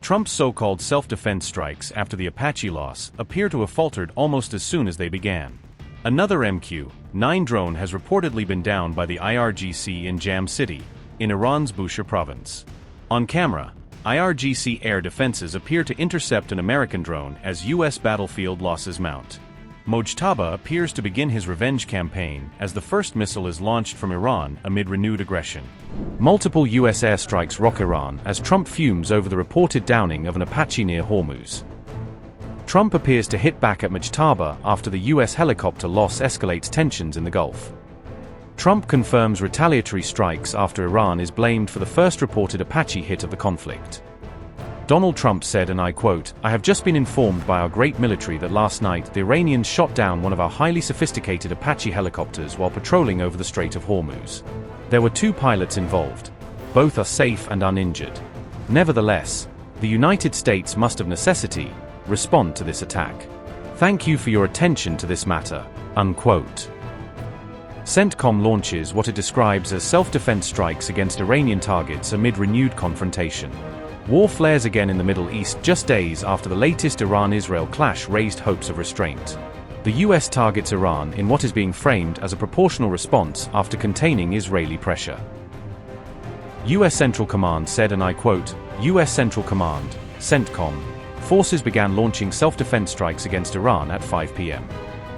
Trump's so-called self-defense strikes after the Apache loss appear to have faltered almost as soon as they began. Another MQ-9 drone has reportedly been downed by the IRGC in Jam City, in Iran's Bushehr province. On camera, IRGC air defenses appear to intercept an American drone as U.S. battlefield losses mount. Mojtaba appears to begin his revenge campaign as the first missile is launched from Iran amid renewed aggression. Multiple U.S. airstrikes rock Iran as Trump fumes over the reported downing of an Apache near Hormuz. Trump appears to hit back at Mojtaba after the U.S. helicopter loss escalates tensions in the Gulf. Trump confirms retaliatory strikes after Iran is blamed for the first reported Apache hit of the conflict. Donald Trump said, and I quote, "I have just been informed by our great military that last night the Iranians shot down one of our highly sophisticated Apache helicopters while patrolling over the Strait of Hormuz. There were 2 pilots involved. Both are safe and uninjured. Nevertheless, the United States must of necessity respond to this attack. Thank you for your attention to this matter." Unquote. CENTCOM launches what it describes as self-defense strikes against Iranian targets amid renewed confrontation. War flares again in the Middle East just days after the latest Iran-Israel clash raised hopes of restraint. The US targets Iran in what is being framed as a proportional response after containing Israeli pressure. US Central Command said, and I quote, "US Central Command, CENTCOM, forces began launching self-defense strikes against Iran at 5 p.m.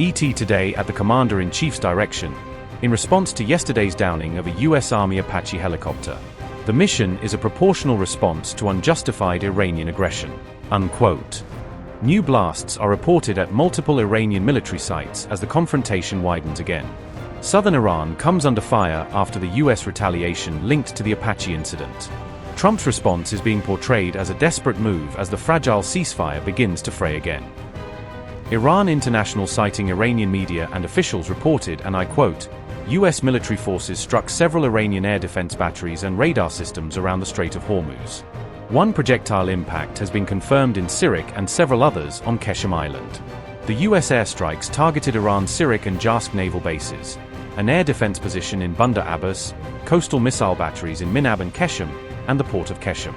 ET today at the Commander-in-Chief's direction, in response to yesterday's downing of a US Army Apache helicopter. The mission is a proportional response to unjustified Iranian aggression." Unquote. New blasts are reported at multiple Iranian military sites as the confrontation widens again. Southern Iran comes under fire after the US retaliation linked to the Apache incident. Trump's response is being portrayed as a desperate move as the fragile ceasefire begins to fray again. Iran International citing Iranian media and officials reported, and I quote, "US military forces struck several Iranian air defense batteries and radar systems around the Strait of Hormuz. One projectile impact has been confirmed in Sirik and several others on Keshem Island." The US airstrikes targeted Iran's Sirik and Jask naval bases, an air defense position in Bandar Abbas, coastal missile batteries in Minab and Keshem, and the port of Keshem.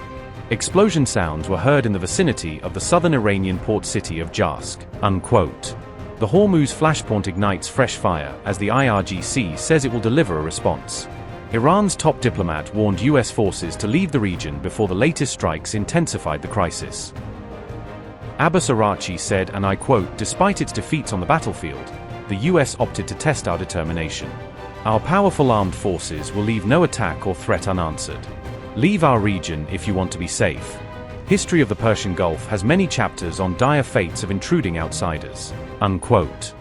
Explosion sounds were heard in the vicinity of the southern Iranian port city of Jask. Unquote. The Hormuz flashpoint ignites fresh fire as the IRGC says it will deliver a response. Iran's top diplomat warned US forces to leave the region before the latest strikes intensified the crisis. Abbas Araghchi said, and I quote, "Despite its defeats on the battlefield, the US opted to test our determination. Our powerful armed forces will leave no attack or threat unanswered. Leave our region if you want to be safe. History of the Persian Gulf has many chapters on dire fates of intruding outsiders." Unquote.